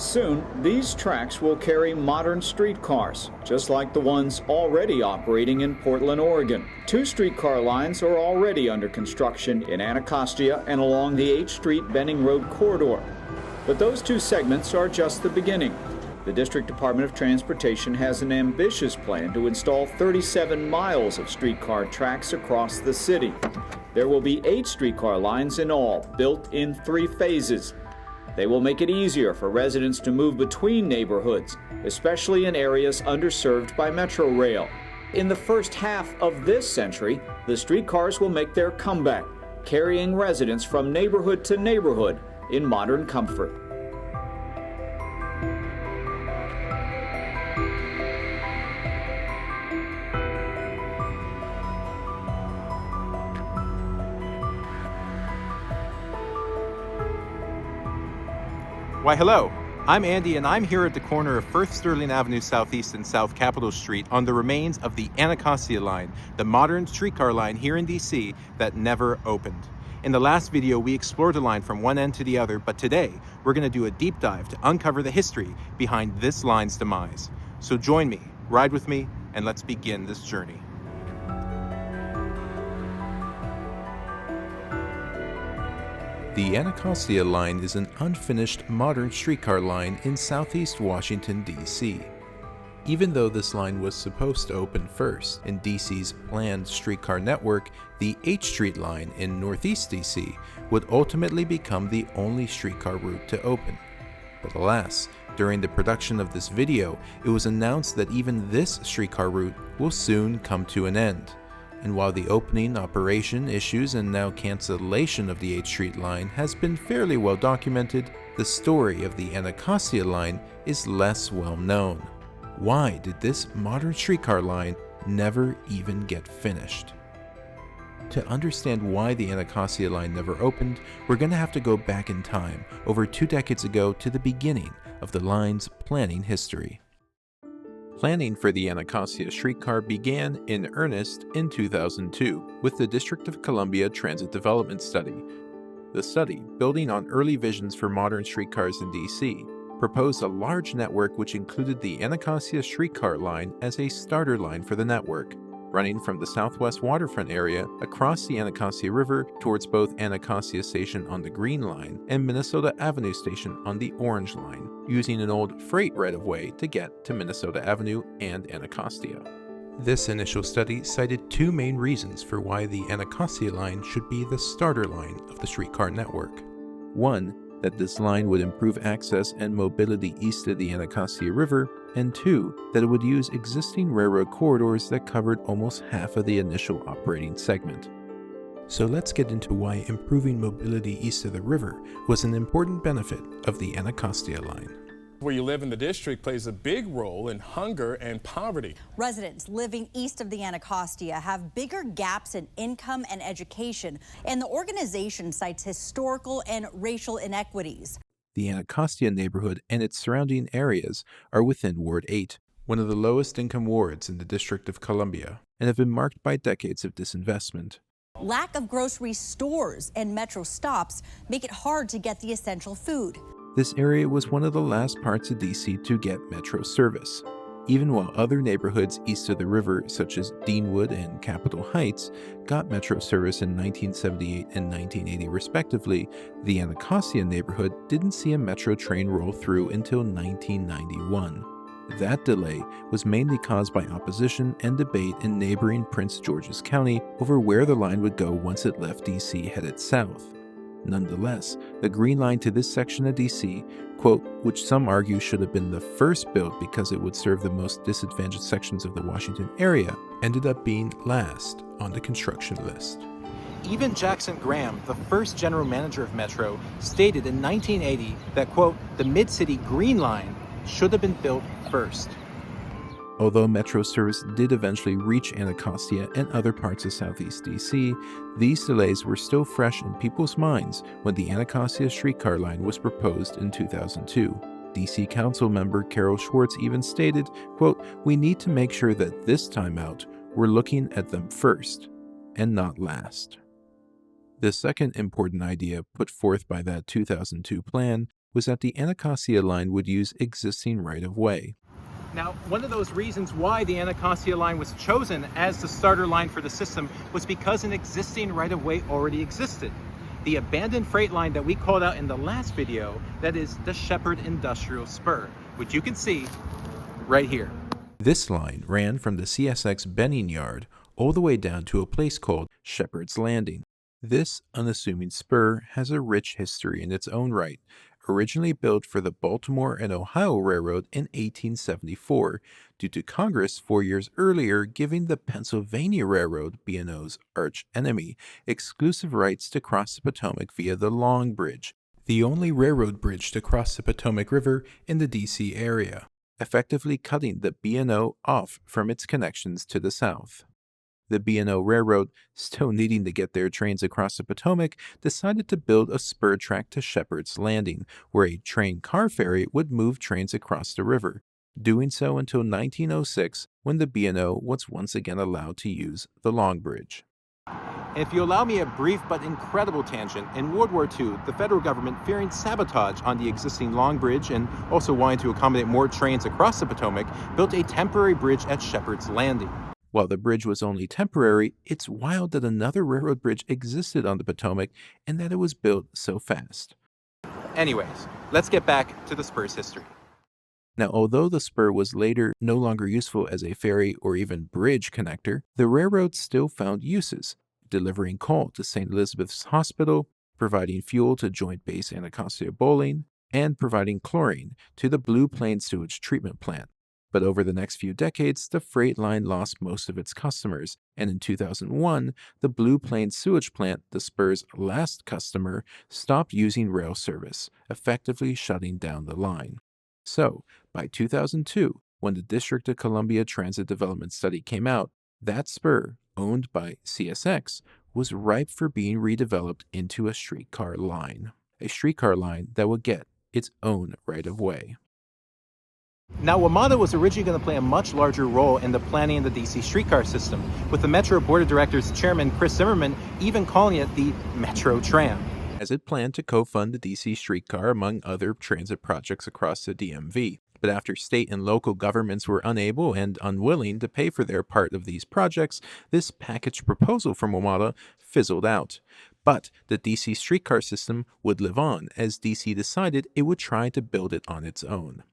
Soon, these tracks will carry modern streetcars, just like the ones already operating in Portland, Oregon. 2 streetcar lines are already under construction in Anacostia and along the H Street Benning Road corridor. But those 2 segments are just the beginning. The District Department of Transportation has an ambitious plan to install 37 miles of streetcar tracks across the city. There will be 8 streetcar lines in all, built in 3 phases. They will make it easier for residents to move between neighborhoods, especially in areas underserved by Metro Rail. In the first half of this century, the streetcars will make their comeback, carrying residents from neighborhood to neighborhood in modern comfort. Why, hello. I'm Andy, and I'm here at the corner of Firth Sterling Avenue Southeast and South Capitol Street on the remains of the Anacostia line, the modern streetcar line here in DC that never opened. In the last video, we explored the line from one end to the other, but today we're going to do a deep dive to uncover the history behind this line's demise. So join me, ride with me, and let's begin this journey. The Anacostia line is an unfinished modern streetcar line in southeast Washington, D.C. Even though this line was supposed to open first in D.C.'s planned streetcar network, the H Street line in northeast D.C. would ultimately become the only streetcar route to open. But alas, during the production of this video, it was announced that even this streetcar route will soon come to an end. And while the opening, operation, issues, and now cancellation of the H Street line has been fairly well documented, the story of the Anacostia line is less well known. Why did this modern streetcar line never even get finished? To understand why the Anacostia line never opened, we're going to have to go back in time, over 2 decades ago, to the beginning of the line's planning history. Planning for the Anacostia streetcar began in earnest in 2002 with the District of Columbia Transit Development Study. The study, building on early visions for modern streetcars in DC, proposed a large network which included the Anacostia streetcar line as a starter line for the network, running from the southwest waterfront area across the Anacostia River towards both Anacostia Station on the Green Line and Minnesota Avenue Station on the Orange Line, using an old freight right-of-way to get to Minnesota Avenue and Anacostia. This initial study cited 2 main reasons for why the Anacostia line should be the starter line of the streetcar network. 1, that this line would improve access and mobility east of the Anacostia River, and 2, that it would use existing railroad corridors that covered almost half of the initial operating segment. So let's get into why improving mobility east of the river was an important benefit of the Anacostia line. Where you live in the district plays a big role in hunger and poverty. Residents living east of the Anacostia have bigger gaps in income and education, and the organization cites historical and racial inequities. The Anacostia neighborhood and its surrounding areas are within Ward 8, one of the lowest income wards in the District of Columbia, and have been marked by decades of disinvestment. Lack of grocery stores and metro stops make it hard to get the essential food. This area was one of the last parts of DC to get metro service. Even while other neighborhoods east of the river, such as Deanwood and Capitol Heights, got metro service in 1978 and 1980 respectively, the Anacostia neighborhood didn't see a metro train roll through until 1991. That delay was mainly caused by opposition and debate in neighboring Prince George's County over where the line would go once it left DC headed south. Nonetheless, the Green Line to this section of DC, quote, which some argue should have been the first built because it would serve the most disadvantaged sections of the Washington area, ended up being last on the construction list. Even Jackson Graham, the first general manager of Metro, stated in 1980 that, quote, the Mid-City Green Line should have been built first. Although metro service did eventually reach Anacostia and other parts of southeast DC, these delays were still fresh in people's minds when the Anacostia streetcar line was proposed in 2002. DC Council member Carol Schwartz even stated, quote, we need to make sure that this time out, we're looking at them first and not last. The second important idea put forth by that 2002 plan was that the Anacostia line would use existing right-of-way. Now, one of those reasons why the Anacostia line was chosen as the starter line for the system was because an existing right-of-way already existed. The abandoned freight line that we called out in the last video, that is the Shepherd Industrial Spur, which you can see right here. This line ran from the CSX Benning Yard all the way down to a place called Shepherd's Landing. This unassuming spur has a rich history in its own right. Originally built for the Baltimore and Ohio Railroad in 1874, due to Congress 4 years earlier giving the Pennsylvania Railroad, B&O's arch enemy, exclusive rights to cross the Potomac via the Long Bridge, the only railroad bridge to cross the Potomac River in the D.C. area, effectively cutting the B&O off from its connections to the south. The B&O Railroad, still needing to get their trains across the Potomac, decided to build a spur track to Shepherd's Landing, where a train car ferry would move trains across the river, doing so until 1906, when the B&O was once again allowed to use the Long Bridge. If you allow me a brief but incredible tangent, in World War II, the federal government, fearing sabotage on the existing Long Bridge and also wanting to accommodate more trains across the Potomac, built a temporary bridge at Shepherd's Landing. While the bridge was only temporary, it's wild that another railroad bridge existed on the Potomac and that it was built so fast. Anyways, let's get back to the spur's history. Now, although the spur was later no longer useful as a ferry or even bridge connector, the railroad still found uses, delivering coal to St. Elizabeth's Hospital, providing fuel to Joint Base Anacostia Bowling, and providing chlorine to the Blue Plains Sewage Treatment Plant. But over the next few decades, the freight line lost most of its customers, and in 2001, the Blue Plains Sewage Plant, the spur's last customer, stopped using rail service, effectively shutting down the line. So, by 2002, when the District of Columbia Transit Development Study came out, that spur, owned by CSX, was ripe for being redeveloped into a streetcar line that would get its own right-of-way. Now, WMATA was originally going to play a much larger role in the planning of the DC Streetcar system, with the Metro Board of Directors Chairman Chris Zimmerman even calling it the Metro Tram, as it planned to co-fund the DC Streetcar among other transit projects across the DMV. But after state and local governments were unable and unwilling to pay for their part of these projects, this package proposal from WMATA fizzled out. But the DC Streetcar system would live on, as DC decided it would try to build it on its own.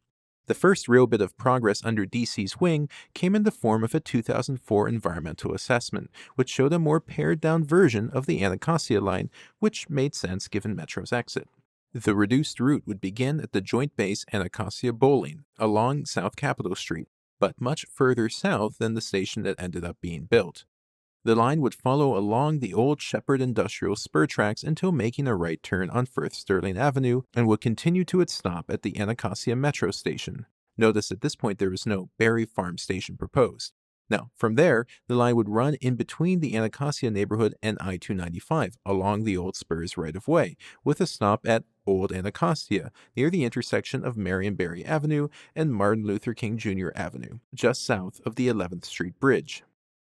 The first real bit of progress under DC's wing came in the form of a 2004 environmental assessment, which showed a more pared-down version of the Anacostia line, which made sense given Metro's exit. The reduced route would begin at the Joint Base Anacostia Bowling, along South Capitol Street, but much further south than the station that ended up being built. The line would follow along the old Shepherd Industrial Spur tracks until making a right turn on Firth Sterling Avenue and would continue to its stop at the Anacostia Metro Station. Notice at this point there was no Berry Farm Station proposed. Now, from there, the line would run in between the Anacostia neighborhood and I-295 along the old Spur's right-of-way, with a stop at Old Anacostia, near the intersection of Marion Barry Avenue and Martin Luther King Jr. Avenue, just south of the 11th Street Bridge.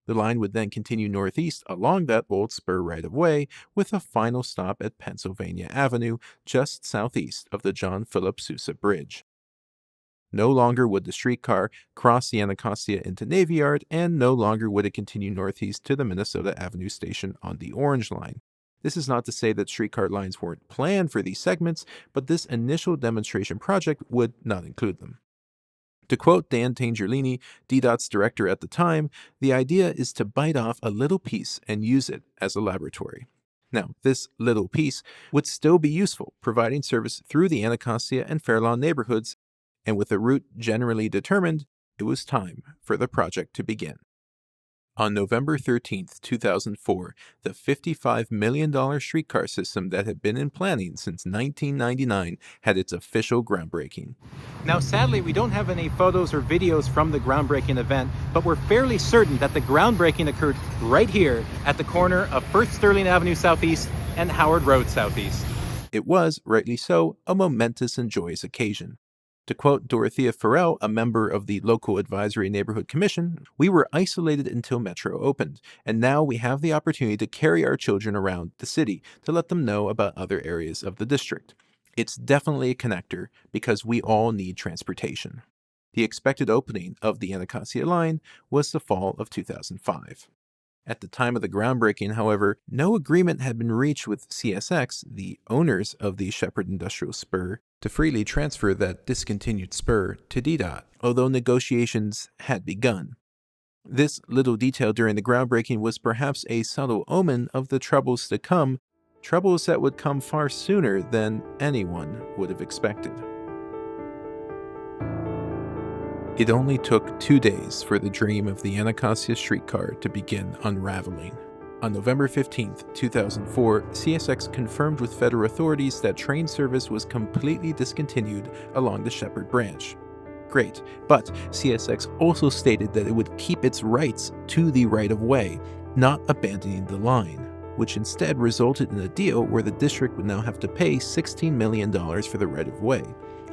The line would then continue northeast along that old spur right-of-way, with a final stop at Pennsylvania Avenue, just southeast of the John Philip Sousa Bridge. No longer would the streetcar cross the Anacostia into Navy Yard, and no longer would it continue northeast to the Minnesota Avenue station on the Orange Line. This is not to say that streetcar lines weren't planned for these segments, but this initial demonstration project would not include them. To quote Dan Tangerlini, DDOT's director at the time, the idea is to bite off a little piece and use it as a laboratory. Now, this little piece would still be useful, providing service through the Anacostia and Fairlawn neighborhoods, and with the route generally determined, it was time for the project to begin. On November 13, 2004, the $55 million streetcar system that had been in planning since 1999 had its official groundbreaking. Now, sadly, we don't have any photos or videos from the groundbreaking event, but we're fairly certain that the groundbreaking occurred right here at the corner of Firth Sterling Avenue Southeast and Howard Road Southeast. It was, rightly so, a momentous and joyous occasion. To quote Dorothea Farrell, a member of the local advisory neighborhood commission, "We were isolated until Metro opened, and now we have the opportunity to carry our children around the city to let them know about other areas of the district. It's definitely a connector because we all need transportation. The expected opening of the Anacostia line was the fall of 2005. At the time of the groundbreaking, however, no agreement had been reached with CSX, the owners of the Shepherd Industrial Spur, to freely transfer that discontinued spur to DDOT, although negotiations had begun. This little detail during the groundbreaking was perhaps a subtle omen of the troubles to come, troubles that would come far sooner than anyone would have expected. It only took 2 days for the dream of the Anacostia streetcar to begin unraveling. On November 15, 2004, CSX confirmed with federal authorities that train service was completely discontinued along the Shepherd branch. Great, but CSX also stated that it would keep its rights to the right-of-way, not abandoning the line, which instead resulted in a deal where the district would now have to pay $16 million for the right-of-way.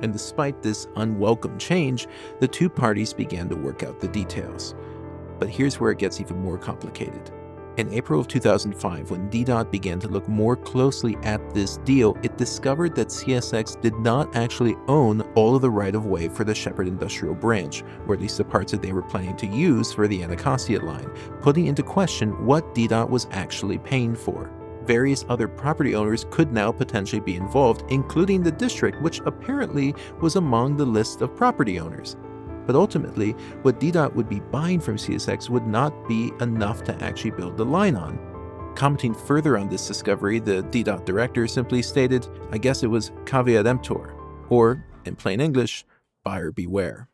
And despite this unwelcome change, the two parties began to work out the details. But here's where it gets even more complicated. In April of 2005, when DDOT began to look more closely at this deal, it discovered that CSX did not actually own all of the right-of-way for the Shepherd Industrial Branch, or at least the parts that they were planning to use for the Anacostia line, putting into question what DDOT was actually paying for. Various other property owners could now potentially be involved, including the district, which apparently was among the list of property owners. But ultimately, what DDOT would be buying from CSX would not be enough to actually build the line on. Commenting further on this discovery, the DDOT director simply stated, "I guess it was caveat emptor," or, in plain English, buyer beware.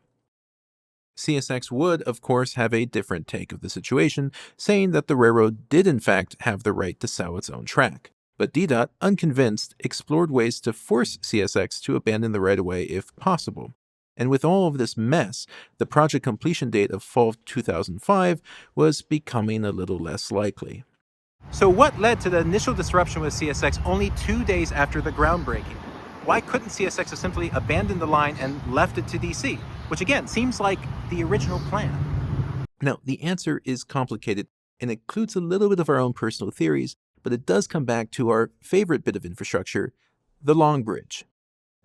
CSX would, of course, have a different take of the situation, saying that the railroad did in fact have the right to sell its own track. But DDOT, unconvinced, explored ways to force CSX to abandon the right-of-way if possible. And with all of this mess, the project completion date of fall 2005 was becoming a little less likely. So what led to the initial disruption with CSX only 2 days after the groundbreaking? Why couldn't CSX have simply abandoned the line and left it to DC? Which again, seems like the original plan. Now, the answer is complicated and includes a little bit of our own personal theories, but it does come back to our favorite bit of infrastructure, the Long Bridge.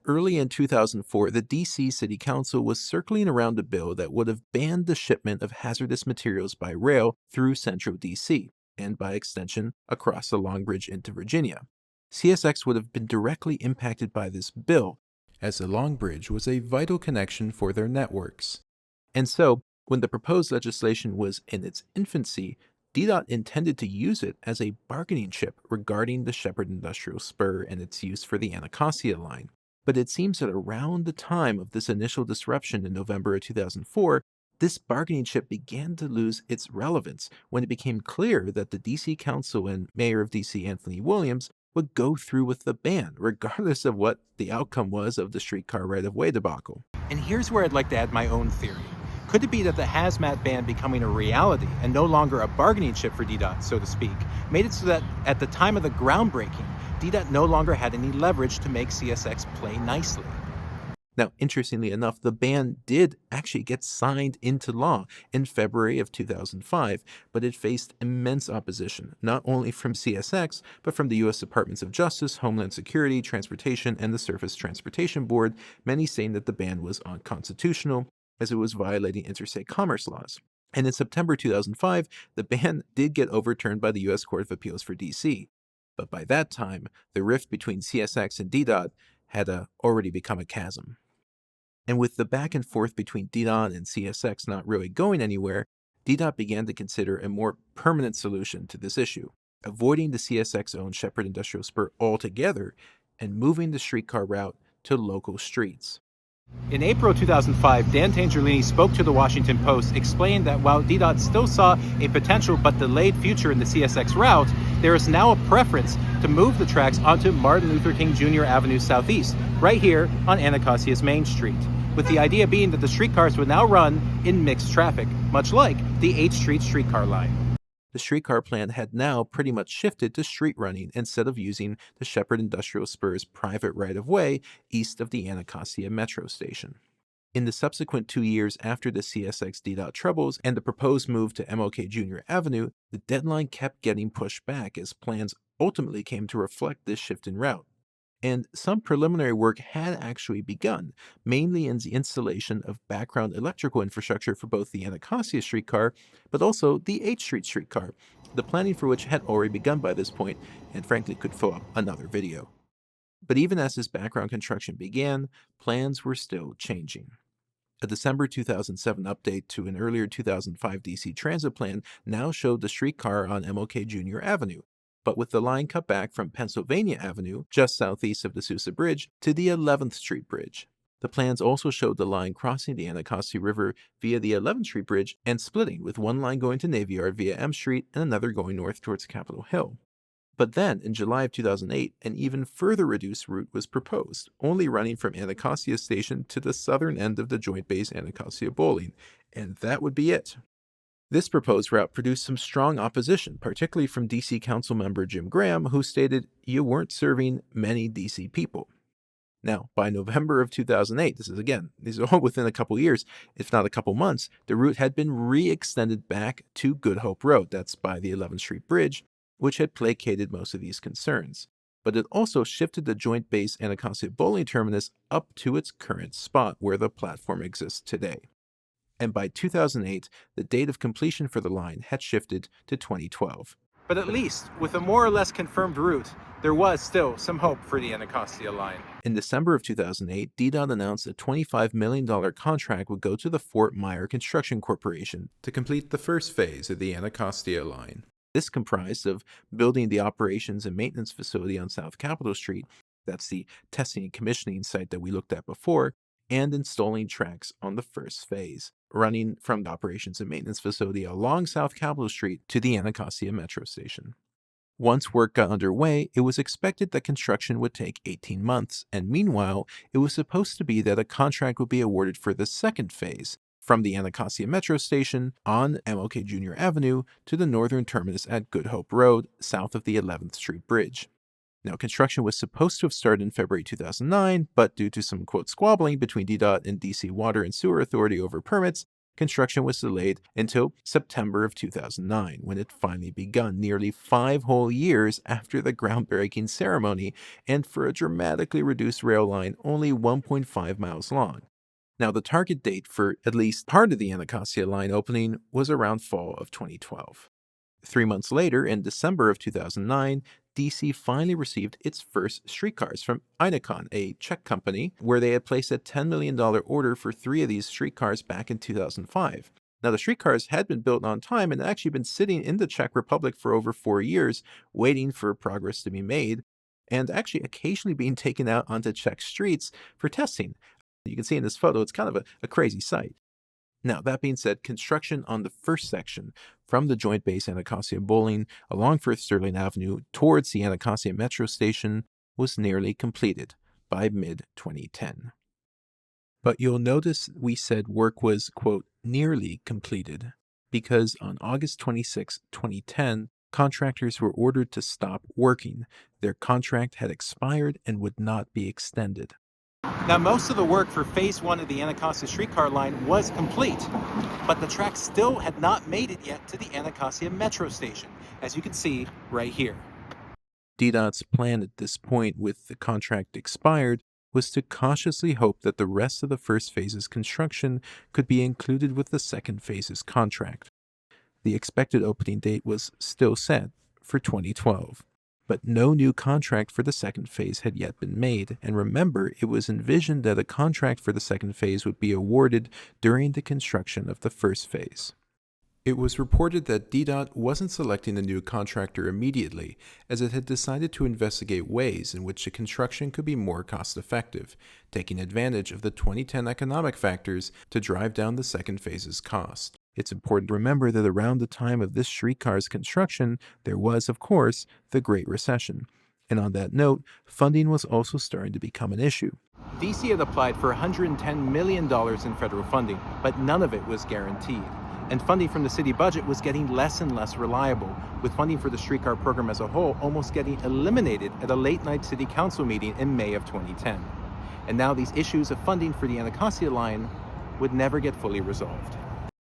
Early in 2004, the DC City Council was circling around a bill that would have banned the shipment of hazardous materials by rail through central DC, and by extension, across the Long Bridge into Virginia. CSX would have been directly impacted by this bill, as the Long Bridge was a vital connection for their networks. And so, when the proposed legislation was in its infancy, DDOT intended to use it as a bargaining chip regarding the Shepherd Industrial Spur and its use for the Anacostia line. But it seems that around the time of this initial disruption in November of 2004, this bargaining chip began to lose its relevance when it became clear that the DC Council and Mayor of DC Anthony Williams would go through with the ban, regardless of what the outcome was of the streetcar right-of-way debacle. And here's where I'd like to add my own theory. Could it be that the hazmat ban becoming a reality and no longer a bargaining chip for DDOT, so to speak, made it so that at the time of the groundbreaking, DDOT no longer had any leverage to make CSX play nicely? Now, interestingly enough, the ban did actually get signed into law in February of 2005, but it faced immense opposition, not only from CSX, but from the U.S. Departments of Justice, Homeland Security, Transportation, and the Surface Transportation Board, many saying that the ban was unconstitutional, as it was violating interstate commerce laws. And in September 2005, the ban did get overturned by the U.S. Court of Appeals for D.C., but by that time, the rift between CSX and DDOT had already become a chasm. And with the back and forth between DDOT and CSX not really going anywhere, DDOT began to consider a more permanent solution to this issue, avoiding the CSX-owned Shepherd Industrial Spur altogether and moving the streetcar route to local streets. In April 2005, Dan Tangerlini spoke to the Washington Post, explaining that while DDOT still saw a potential but delayed future in the CSX route, there is now a preference to move the tracks onto Martin Luther King Jr. Avenue Southeast, right here on Anacostia's Main Street, with the idea being that the streetcars would now run in mixed traffic, much like the 8th Street streetcar line. The streetcar plan had now pretty much shifted to street running instead of using the Shepherd Industrial Spur's private right-of-way east of the Anacostia metro station. In the subsequent 2 years after the CSX DDOT troubles and the proposed move to MLK Jr. Avenue, the deadline kept getting pushed back as plans ultimately came to reflect this shift in route. and some preliminary work had actually begun, mainly in the installation of background electrical infrastructure for both the Anacostia streetcar, but also the H Street streetcar, the planning for which had already begun by this point, and frankly could fill up another video. But even as this background construction began, plans were still changing. A December 2007 update to an earlier 2005 DC Transit plan now showed the streetcar on MLK Jr. Avenue, but with the line cut back from Pennsylvania Avenue, just southeast of the Sousa Bridge, to the 11th Street Bridge. The plans also showed the line crossing the Anacostia River via the 11th Street Bridge and splitting, with one line going to Navy Yard via M Street and another going north towards Capitol Hill. But then, in July of 2008, an even further reduced route was proposed, only running from Anacostia Station to the southern end of the Joint Base Anacostia Bowling, and that would be it. This proposed route produced some strong opposition, particularly from DC Council member Jim Graham, who stated, "You weren't serving many DC people." Now, by November of 2008, these are all within a couple years, if not a couple months, the route had been re-extended back to Good Hope Road, that's by the 11th Street Bridge, which had placated most of these concerns. But it also shifted the Joint Base Anacostia Bowling Terminus up to its current spot where the platform exists today. And by 2008, the date of completion for the line had shifted to 2012. But at least, with a more or less confirmed route, there was still some hope for the Anacostia line. In December of 2008, DDOT announced a $25 million contract would go to the Fort Myer Construction Corporation to complete the first phase of the Anacostia line. This comprised of building the operations and maintenance facility on South Capitol Street, that's the testing and commissioning site that we looked at before, and installing tracks on the first phase, running from the operations and maintenance facility along South Capitol Street to the Anacostia Metro Station. Once work got underway, it was expected that construction would take 18 months, and meanwhile, it was supposed to be that a contract would be awarded for the second phase, from the Anacostia Metro Station on MLK Jr. Avenue to the northern terminus at Good Hope Road, south of the 11th Street Bridge. Now, construction was supposed to have started in February 2009, but due to some, quote, squabbling between DDOT and DC Water and Sewer Authority over permits, construction was delayed until September of 2009, when it finally begun, nearly 5 whole years after the groundbreaking ceremony, and for a dramatically reduced rail line only 1.5 miles long. Now, the target date for at least part of the Anacostia line opening was around fall of 2012. 3 months later, in December of 2009, DC finally received its first streetcars from Inacon, a Czech company, where they had placed a $10 million order for 3 of these streetcars back in 2005. Now, the streetcars had been built on time and had actually been sitting in the Czech Republic for over 4 years, waiting for progress to be made, and actually occasionally being taken out onto Czech streets for testing. You can see in this photo, it's kind of a crazy sight. Now, that being said, construction on the first section from the Joint Base Anacostia Bowling along First Sterling Avenue towards the Anacostia Metro Station was nearly completed by mid-2010. But you'll notice we said work was, quote, nearly completed, because on August 26, 2010, contractors were ordered to stop working. Their contract had expired and would not be extended. Now, most of the work for Phase 1 of the Anacostia streetcar line was complete, but the track still had not made it yet to the Anacostia Metro Station, as you can see right here. DDOT's plan at this point, with the contract expired, was to cautiously hope that the rest of the first phase's construction could be included with the second phase's contract. The expected opening date was still set for 2012. But no new contract for the second phase had yet been made, and remember, it was envisioned that a contract for the second phase would be awarded during the construction of the first phase. It was reported that DDOT wasn't selecting a new contractor immediately, as it had decided to investigate ways in which the construction could be more cost-effective, taking advantage of the 2010 economic factors to drive down the second phase's cost. It's important to remember that around the time of this streetcar's construction, there was, of course, the Great Recession. And on that note, funding was also starting to become an issue. DC had applied for $110 million in federal funding, but none of it was guaranteed. And funding from the city budget was getting less and less reliable, with funding for the streetcar program as a whole almost getting eliminated at a late-night city council meeting in May of 2010. And now these issues of funding for the Anacostia line would never get fully resolved.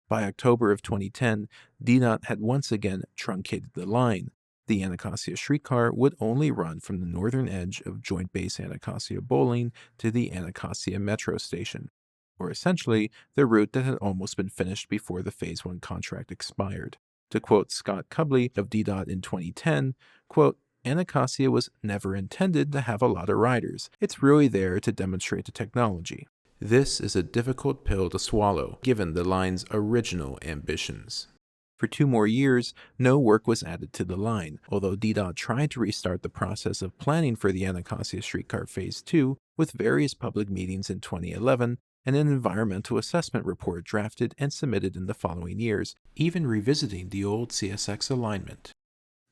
By October of 2010, DDOT had once again truncated the line. The Anacostia streetcar would only run from the northern edge of Joint Base Anacostia Bowling to the Anacostia Metro Station, or essentially the route that had almost been finished before the Phase 1 contract expired. To quote Scott Cubley of DDOT in 2010, quote, Anacostia was never intended to have a lot of riders. It's really there to demonstrate the technology. This is a difficult pill to swallow, given the line's original ambitions. For 2 more years, no work was added to the line, although DDOT tried to restart the process of planning for the Anacostia streetcar Phase 2 with various public meetings in 2011 and an environmental assessment report drafted and submitted in the following years, even revisiting the old CSX alignment.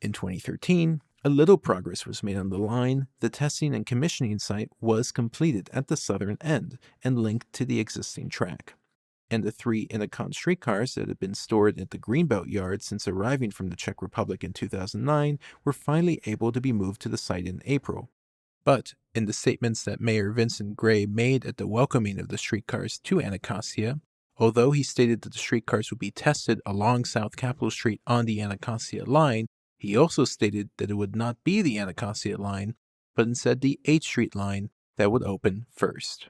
In 2013, a little progress was made on the line. The testing and commissioning site was completed at the southern end and linked to the existing track. And the 3 Inacon streetcars that had been stored at the Greenbelt yard since arriving from the Czech Republic in 2009 were finally able to be moved to the site in April. But in the statements that Mayor Vincent Gray made at the welcoming of the streetcars to Anacostia, although he stated that the streetcars would be tested along South Capitol Street on the Anacostia line, he also stated that it would not be the Anacostia line, but instead the H Street line that would open first.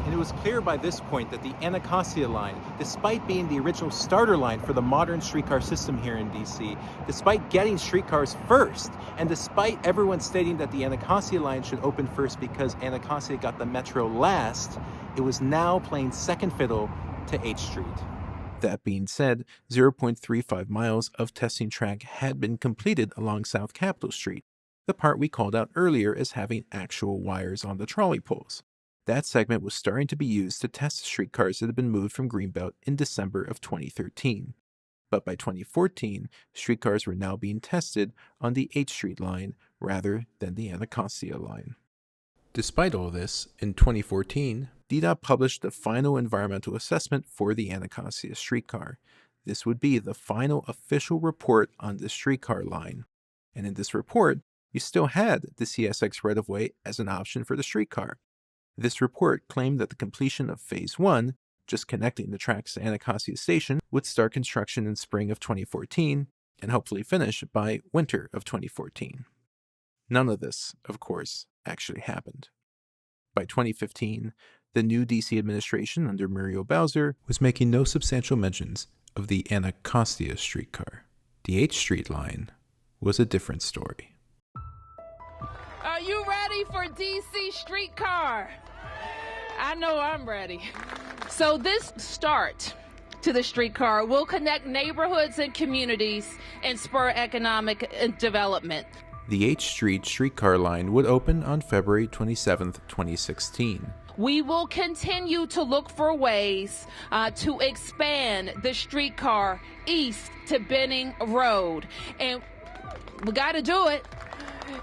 And it was clear by this point that the Anacostia line, despite being the original starter line for the modern streetcar system here in DC, despite getting streetcars first, and despite everyone stating that the Anacostia line should open first because Anacostia got the Metro last, it was now playing second fiddle to H Street. That being said, 0.35 miles of testing track had been completed along South Capitol Street, the part we called out earlier as having actual wires on the trolley poles. That segment was starting to be used to test the streetcars that had been moved from Greenbelt in December of 2013. But by 2014, streetcars were now being tested on the H Street line rather than the Anacostia line. Despite all this, in 2014, DDOT published the final environmental assessment for the Anacostia streetcar. This would be the final official report on the streetcar line. And in this report, you still had the CSX right-of-way as an option for the streetcar. This report claimed that the completion of Phase 1, just connecting the tracks to Anacostia Station, would start construction in spring of 2014 and hopefully finish by winter of 2014. None of this, of course, actually happened. By 2015, the new DC administration under Muriel Bowser was making no substantial mentions of the Anacostia streetcar. The H Street line was a different story. Are you ready for DC Streetcar? I know I'm ready. So this start to the streetcar will connect neighborhoods and communities and spur economic development. The H Street streetcar line would open on February 27, 2016. We will continue to look for ways to expand the streetcar east to Benning Road. And we got to do it.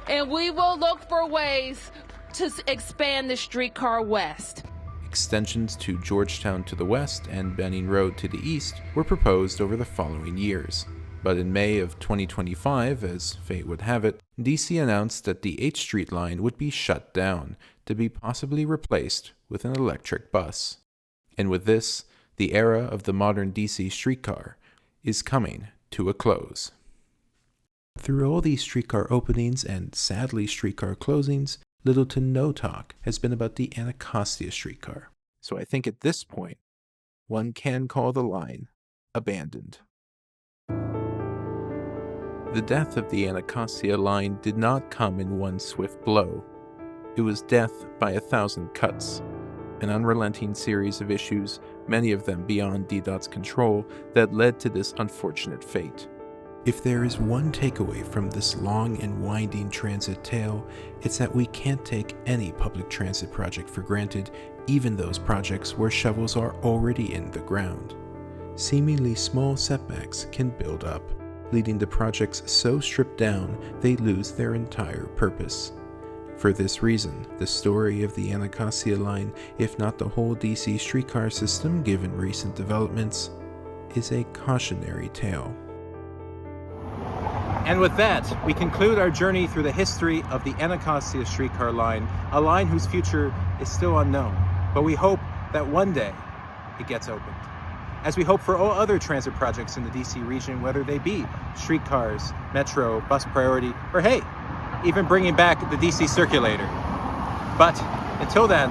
And we will look for ways to expand the streetcar west. Extensions to Georgetown to the west and Benning Road to the east were proposed over the following years. But in May of 2025, as fate would have it, DC announced that the H Street line would be shut down to be possibly replaced with an electric bus. And with this, the era of the modern DC streetcar is coming to a close. Through all these streetcar openings and sadly streetcar closings, little to no talk has been about the Anacostia streetcar. So I think at this point, one can call the line abandoned. The death of the Anacostia line did not come in one swift blow. It was death by 1,000 cuts, an unrelenting series of issues, many of them beyond DDOT's control, that led to this unfortunate fate. If there is one takeaway from this long and winding transit tale, it's that we can't take any public transit project for granted, even those projects where shovels are already in the ground. Seemingly small setbacks can build up, leading to projects so stripped down they lose their entire purpose. For this reason, the story of the Anacostia line, if not the whole DC streetcar system given recent developments, is a cautionary tale. And with that, we conclude our journey through the history of the Anacostia streetcar line, a line whose future is still unknown, but we hope that one day it gets opened. as we hope for all other transit projects in the DC region, whether they be streetcars, metro, bus priority, or hey, even bringing back the DC circulator. But until then,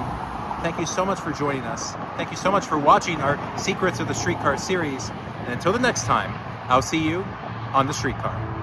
thank you so much for joining us. Thank you so much for watching our Secrets of the Streetcar series. And until the next time, I'll see you on the streetcar.